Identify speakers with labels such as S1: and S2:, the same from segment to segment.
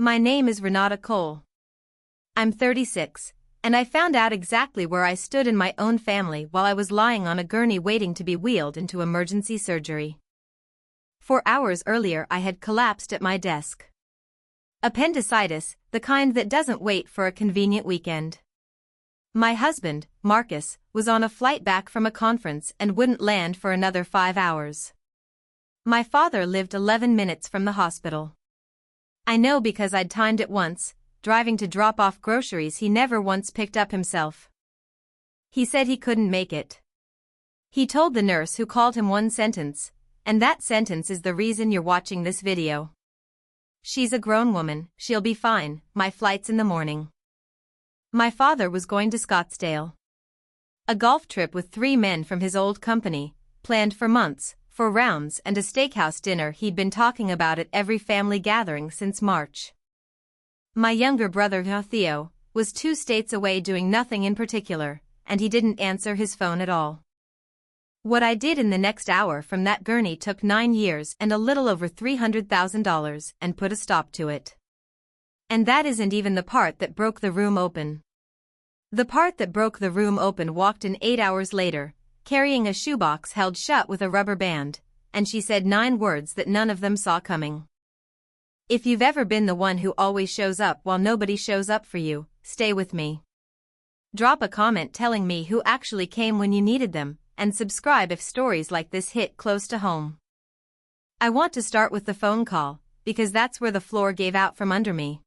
S1: My name is Renata Cole. I'm 36, and I found out exactly where I stood in my own family while I was lying on a gurney waiting to be wheeled into emergency surgery. 4 hours earlier I had collapsed at my desk. Appendicitis, the kind that doesn't wait for a convenient weekend. My husband, Marcus, was on a flight back from a conference and wouldn't land for another 5 hours. My father lived 11 minutes from the hospital. I know because I'd timed it once, driving to drop off groceries he never once picked up himself. He said he couldn't make it. He told the nurse who called him one sentence, and that sentence is the reason you're watching this video. She's a grown woman, she'll be fine, my flight's in the morning. My father was going to Scottsdale. A golf trip with 3 men from his old company, planned for months, 4 rounds and a steakhouse dinner he'd been talking about at every family gathering since March. My younger brother Theo was 2 states away doing nothing in particular, and he didn't answer his phone at all. What I did in the next hour from that gurney took 9 years and a little over $300,000 and put a stop to it. And that isn't even the part that broke the room open. The part that broke the room open walked in 8 hours later, carrying a shoebox held shut with a rubber band, and she said 9 words that none of them saw coming. If you've ever been the one who always shows up while nobody shows up for you, stay with me. Drop a comment telling me who actually came when you needed them, and subscribe if stories like this hit close to home. I want to start with the phone call, because that's where the floor gave out from under me.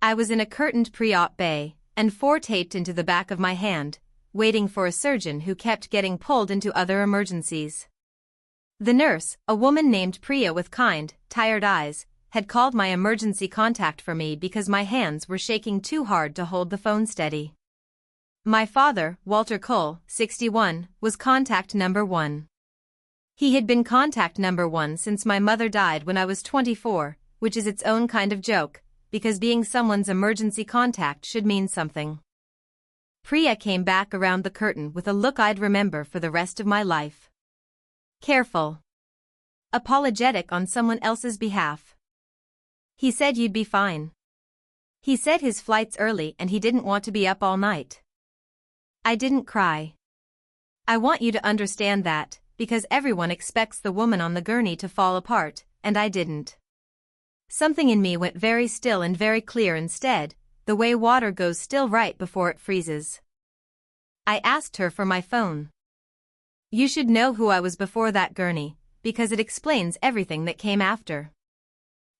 S1: I was in a curtained pre-op bay, and 4 taped into the back of my hand, waiting for a surgeon who kept getting pulled into other emergencies. The nurse, a woman named Priya with kind, tired eyes, had called my emergency contact for me because my hands were shaking too hard to hold the phone steady. My father, Walter Cole, 61, was contact number 1. He had been contact number 1 since my mother died when I was 24, which is its own kind of joke, because being someone's emergency contact should mean something. Priya came back around the curtain with a look I'd remember for the rest of my life. Careful. Apologetic on someone else's behalf. He said you'd be fine. He said his flight's early and he didn't want to be up all night. I didn't cry. I want you to understand that, because everyone expects the woman on the gurney to fall apart, and I didn't. Something in me went very still and very clear instead, the way water goes still right before it freezes. I asked her for my phone. You should know who I was before that gurney, because it explains everything that came after.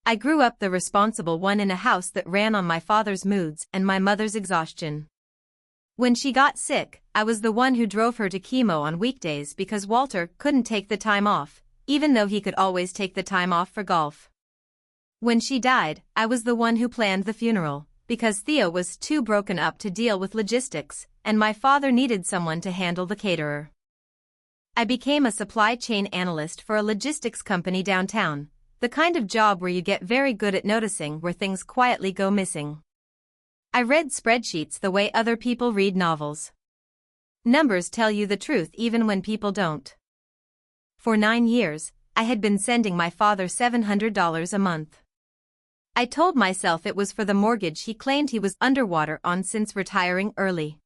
S1: I grew up the responsible one in a house that ran on my father's moods and my mother's exhaustion. When she got sick, I was the one who drove her to chemo on weekdays because Walter couldn't take the time off, even though he could always take the time off for golf. When she died, I was the one who planned the funeral, because Theo was too broken up to deal with logistics, and my father needed someone to handle the caterer. I became a supply chain analyst for a logistics company downtown, the kind of job where you get very good at noticing where things quietly go missing. I read spreadsheets the way other people read novels. Numbers tell you the truth even when people don't. For 9 years, I had been sending my father $700 a month. I told myself it was for the mortgage he claimed he was underwater on since retiring early.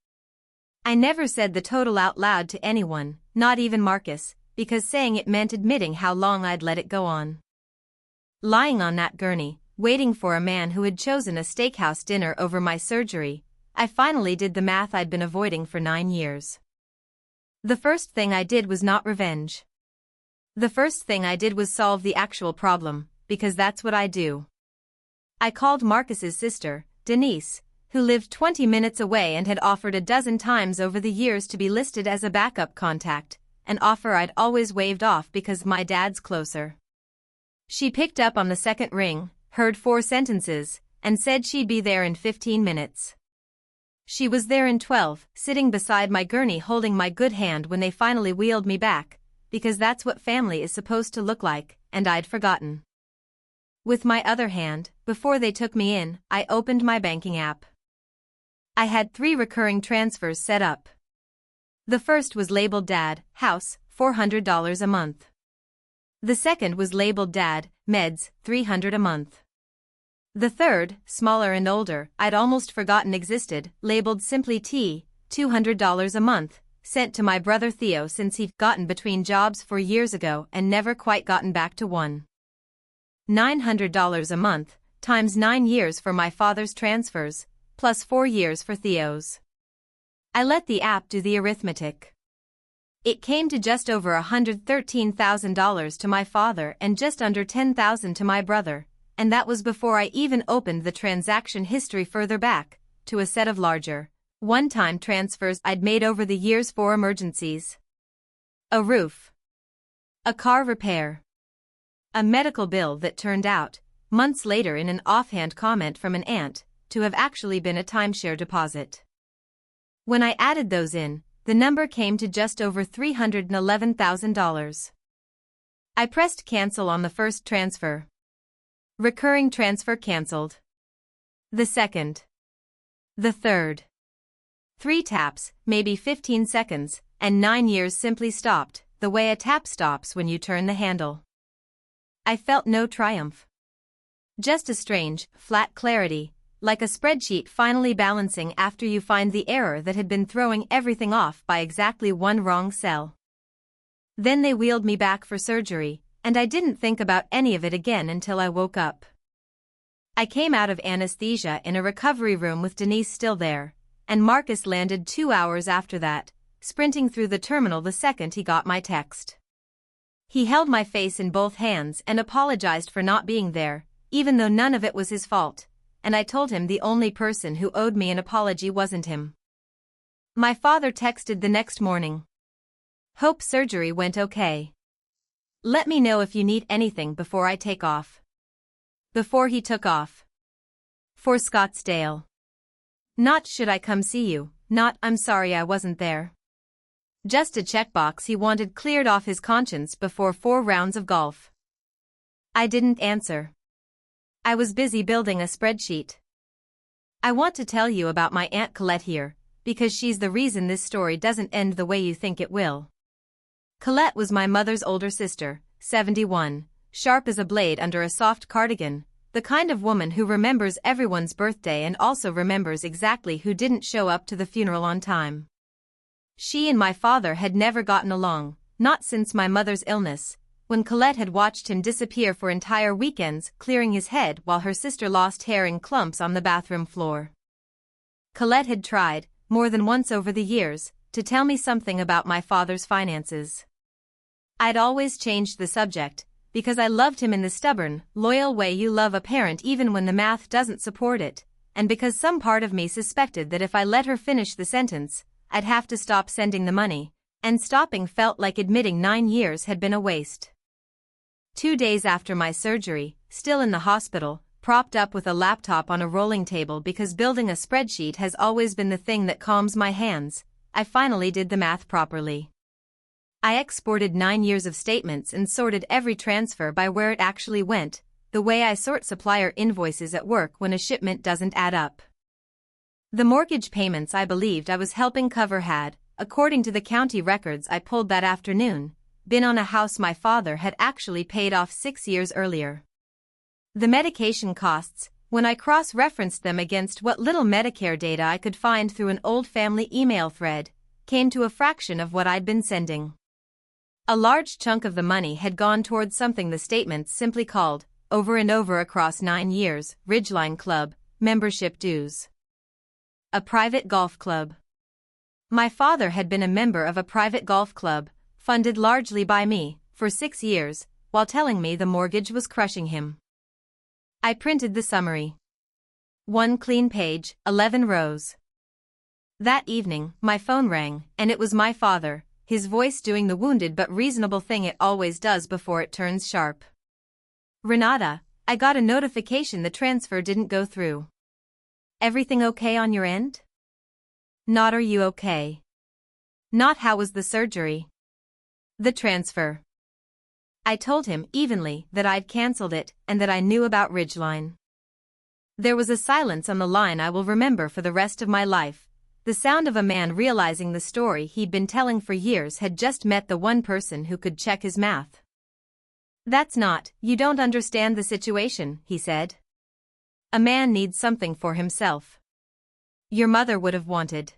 S1: I never said the total out loud to anyone, not even Marcus, because saying it meant admitting how long I'd let it go on. Lying on that gurney, waiting for a man who had chosen a steakhouse dinner over my surgery, I finally did the math I'd been avoiding for 9 years. The first thing I did was not revenge. The first thing I did was solve the actual problem, because that's what I do. I called Marcus's sister, Denise, who lived 20 minutes away and had offered a dozen times over the years to be listed as a backup contact, an offer I'd always waved off because my dad's closer. She picked up on the second ring, heard 4 sentences, and said she'd be there in 15 minutes. She was there in 12, sitting beside my gurney holding my good hand when they finally wheeled me back, because that's what family is supposed to look like, and I'd forgotten. With my other hand, before they took me in, I opened my banking app. I had 3 recurring transfers set up. The first was labeled Dad, House, $400 a month. The second was labeled Dad, Meds, $300 a month. The third, smaller and older, I'd almost forgotten existed, labeled simply T, $200 a month, sent to my brother Theo since he'd gotten between jobs 4 years ago and never quite gotten back to one. $900 a month, times 9 years for my father's transfers, plus 4 years for Theo's. I let the app do the arithmetic. It came to just over $113,000 to my father and just under $10,000 to my brother, and that was before I even opened the transaction history further back, to a set of larger, one-time transfers I'd made over the years for emergencies. A roof. A car repair. A medical bill that turned out, months later in an offhand comment from an aunt, to have actually been a timeshare deposit. When I added those in, the number came to just over $311,000. I pressed cancel on the first transfer. Recurring transfer cancelled. The second. The third. 3 taps, maybe 15 seconds, and 9 years simply stopped, the way a tap stops when you turn the handle. I felt no triumph. Just a strange, flat clarity, like a spreadsheet finally balancing after you find the error that had been throwing everything off by exactly one wrong cell. Then they wheeled me back for surgery, and I didn't think about any of it again until I woke up. I came out of anesthesia in a recovery room with Denise still there, and Marcus landed 2 hours after that, sprinting through the terminal the second he got my text. He held my face in both hands and apologized for not being there, even though none of it was his fault, and I told him the only person who owed me an apology wasn't him. My father texted the next morning. Hope surgery went okay. Let me know if you need anything before I take off. Before he took off. For Scottsdale. Not should I come see you, not I'm sorry I wasn't there. Just a checkbox he wanted cleared off his conscience before 4 rounds of golf. I didn't answer. I was busy building a spreadsheet. I want to tell you about my Aunt Colette here, because she's the reason this story doesn't end the way you think it will. Colette was my mother's older sister, 71, sharp as a blade under a soft cardigan, the kind of woman who remembers everyone's birthday and also remembers exactly who didn't show up to the funeral on time. She and my father had never gotten along, not since my mother's illness, when Colette had watched him disappear for entire weekends clearing his head while her sister lost hair in clumps on the bathroom floor. Colette had tried, more than once over the years, to tell me something about my father's finances. I'd always changed the subject, because I loved him in the stubborn, loyal way you love a parent even when the math doesn't support it, and because some part of me suspected that if I let her finish the sentence, I'd have to stop sending the money, and stopping felt like admitting 9 years had been a waste. 2 days after my surgery, still in the hospital, propped up with a laptop on a rolling table because building a spreadsheet has always been the thing that calms my hands, I finally did the math properly. I exported 9 years of statements and sorted every transfer by where it actually went, the way I sort supplier invoices at work when a shipment doesn't add up. The mortgage payments I believed I was helping cover had, according to the county records I pulled that afternoon, been on a house my father had actually paid off 6 years earlier. The medication costs, when I cross-referenced them against what little Medicare data I could find through an old family email thread, came to a fraction of what I'd been sending. A large chunk of the money had gone towards something the statements simply called, over and over across 9 years, Ridgeline Club, membership dues. A private golf club. My father had been a member of a private golf club, funded largely by me, for 6 years, while telling me the mortgage was crushing him. I printed the summary. 1 clean page, 11 rows. That evening, my phone rang, and it was my father, his voice doing the wounded but reasonable thing it always does before it turns sharp. Renata, I got a notification the transfer didn't go through. Everything okay on your end? Not are you okay? Not how was the surgery? The transfer. I told him evenly that I'd cancelled it and that I knew about Ridgeline. There was a silence on the line I will remember for the rest of my life, the sound of a man realizing the story he'd been telling for years had just met the one person who could check his math. You don't understand the situation, he said. A man needs something for himself. Your mother would have wanted.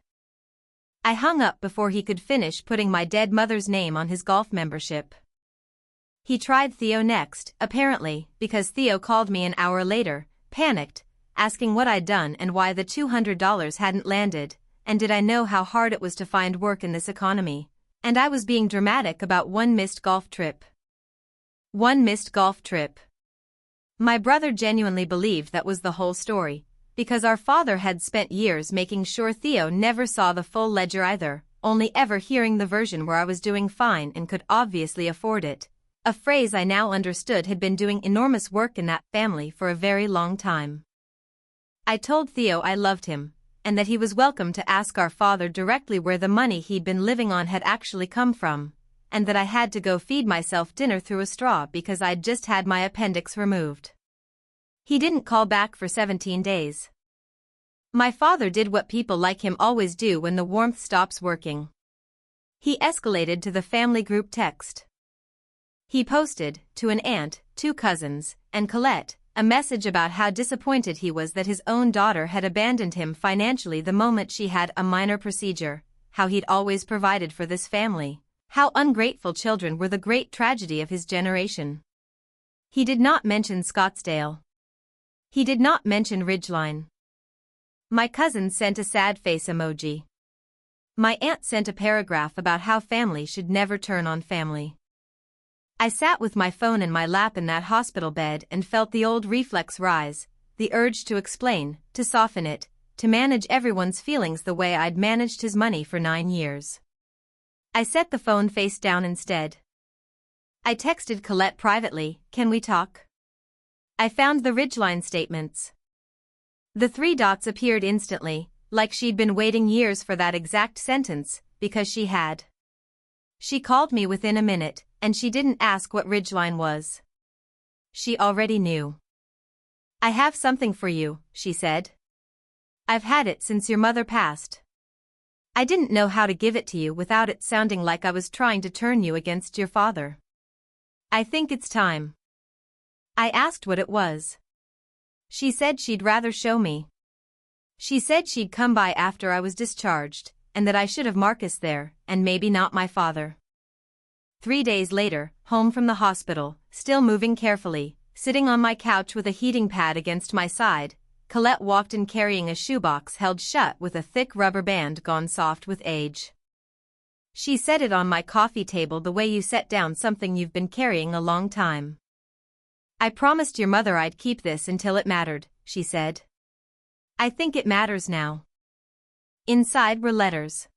S1: I hung up before he could finish putting my dead mother's name on his golf membership. He tried Theo next, apparently, because Theo called me an hour later, panicked, asking what I'd done and why the $200 hadn't landed, and did I know how hard it was to find work in this economy, and I was being dramatic about one missed golf trip. One missed golf trip. My brother genuinely believed that was the whole story, because our father had spent years making sure Theo never saw the full ledger either, only ever hearing the version where I was doing fine and could obviously afford it, a phrase I now understood had been doing enormous work in that family for a very long time. I told Theo I loved him, and that he was welcome to ask our father directly where the money he'd been living on had actually come from, and that I had to go feed myself dinner through a straw because I'd just had my appendix removed. He didn't call back for 17 days. My father did what people like him always do when the warmth stops working. He escalated to the family group text. He posted, to an aunt, 2 cousins, and Colette, a message about how disappointed he was that his own daughter had abandoned him financially the moment she had a minor procedure, how he'd always provided for this family, how ungrateful children were the great tragedy of his generation. He did not mention Scottsdale. He did not mention Ridgeline. My cousin sent a sad face emoji. My aunt sent a paragraph about how family should never turn on family. I sat with my phone in my lap in that hospital bed and felt the old reflex rise, the urge to explain, to soften it, to manage everyone's feelings the way I'd managed his money for 9 years. I set the phone face down instead. I texted Colette privately, "Can we talk?" I found the Ridgeline statements. The 3 dots appeared instantly, like she'd been waiting years for that exact sentence, because she had. She called me within a minute, and she didn't ask what Ridgeline was. She already knew. "I have something for you," she said. "I've had it since your mother passed. I didn't know how to give it to you without it sounding like I was trying to turn you against your father. I think it's time." I asked what it was. She said she'd rather show me. She said she'd come by after I was discharged, and that I should have Marcus there, and maybe not my father. 3 days later, home from the hospital, still moving carefully, sitting on my couch with a heating pad against my side, Colette walked in carrying a shoebox held shut with a thick rubber band gone soft with age. She set it on my coffee table the way you set down something you've been carrying a long time. "I promised your mother I'd keep this until it mattered," she said. "I think it matters now." Inside were letters.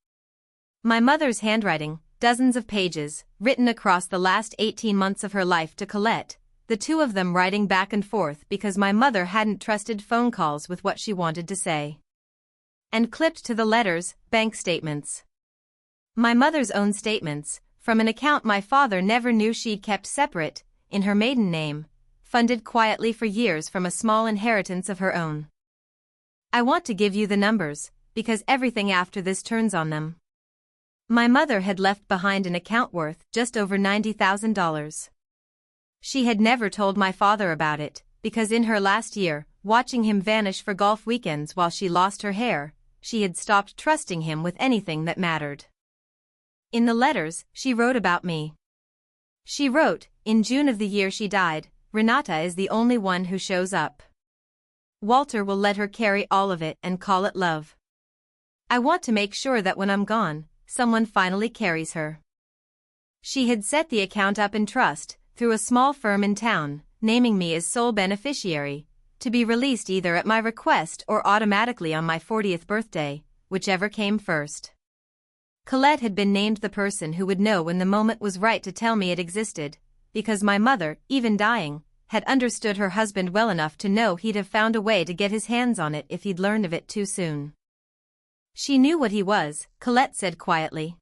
S1: My mother's handwriting, dozens of pages, written across the last 18 months of her life to Colette, the 2 of them writing back and forth because my mother hadn't trusted phone calls with what she wanted to say. And clipped to the letters, bank statements. My mother's own statements, from an account my father never knew she'd kept separate, in her maiden name, funded quietly for years from a small inheritance of her own. I want to give you the numbers, because everything after this turns on them. My mother had left behind an account worth just over $90,000. She had never told my father about it, because in her last year, watching him vanish for golf weekends while she lost her hair, she had stopped trusting him with anything that mattered. In the letters, she wrote about me. She wrote, "In June of the year she died, Renata is the only one who shows up. Walter will let her carry all of it and call it love. I want to make sure that when I'm gone, someone finally carries her." She had set the account up in trust, through a small firm in town, naming me as sole beneficiary, to be released either at my request or automatically on my 40th birthday, whichever came first. Colette had been named the person who would know when the moment was right to tell me it existed, because my mother, even dying, had understood her husband well enough to know he'd have found a way to get his hands on it if he'd learned of it too soon. She knew what he was, Colette said quietly.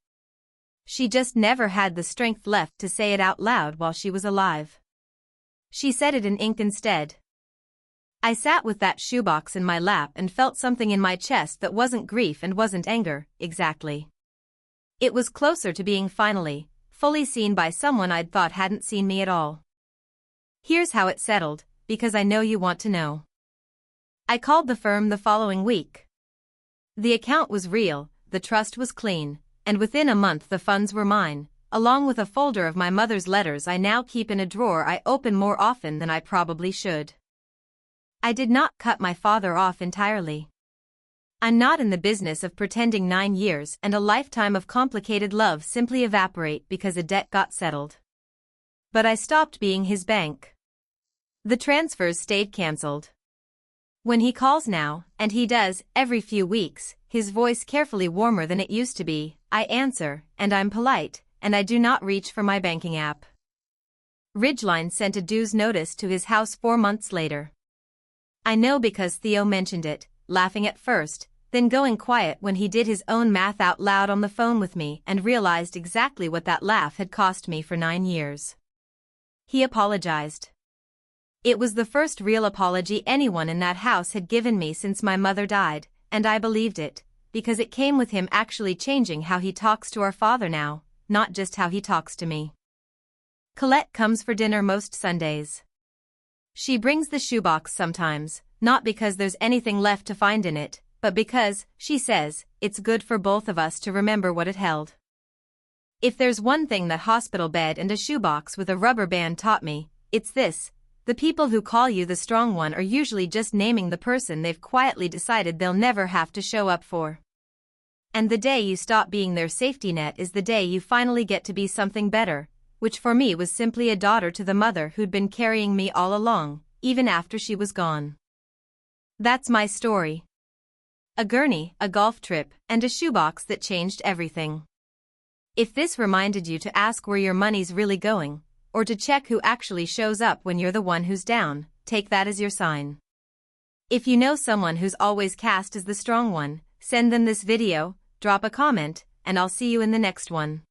S1: She just never had the strength left to say it out loud while she was alive. She said it in ink instead. I sat with that shoebox in my lap and felt something in my chest that wasn't grief and wasn't anger, exactly. It was closer to being finally, fully seen by someone I'd thought hadn't seen me at all. Here's how it settled, because I know you want to know. I called the firm the following week. The account was real, the trust was clean, and within a month the funds were mine, along with a folder of my mother's letters I now keep in a drawer I open more often than I probably should. I did not cut my father off entirely. I'm not in the business of pretending 9 years and a lifetime of complicated love simply evaporate because a debt got settled. But I stopped being his bank. The transfers stayed cancelled. When he calls now, and he does every few weeks, his voice carefully warmer than it used to be, I answer, and I'm polite, and I do not reach for my banking app. Ridgeline sent a dues notice to his house 4 months later. I know because Theo mentioned it, laughing at first, then going quiet when he did his own math out loud on the phone with me and realized exactly what that laugh had cost me for 9 years. He apologized. It was the first real apology anyone in that house had given me since my mother died, and I believed it, because it came with him actually changing how he talks to our father now, not just how he talks to me. Colette comes for dinner most Sundays. She brings the shoebox sometimes, not because there's anything left to find in it, but because, she says, it's good for both of us to remember what it held. If there's one thing that hospital bed and a shoebox with a rubber band taught me, it's this: the people who call you the strong one are usually just naming the person they've quietly decided they'll never have to show up for. And the day you stop being their safety net is the day you finally get to be something better, which for me was simply a daughter to the mother who'd been carrying me all along, even after she was gone. That's my story. A gurney, a golf trip, and a shoebox that changed everything. If this reminded you to ask where your money's really going, or to check who actually shows up when you're the one who's down, take that as your sign. If you know someone who's always cast as the strong one, send them this video, drop a comment, and I'll see you in the next one.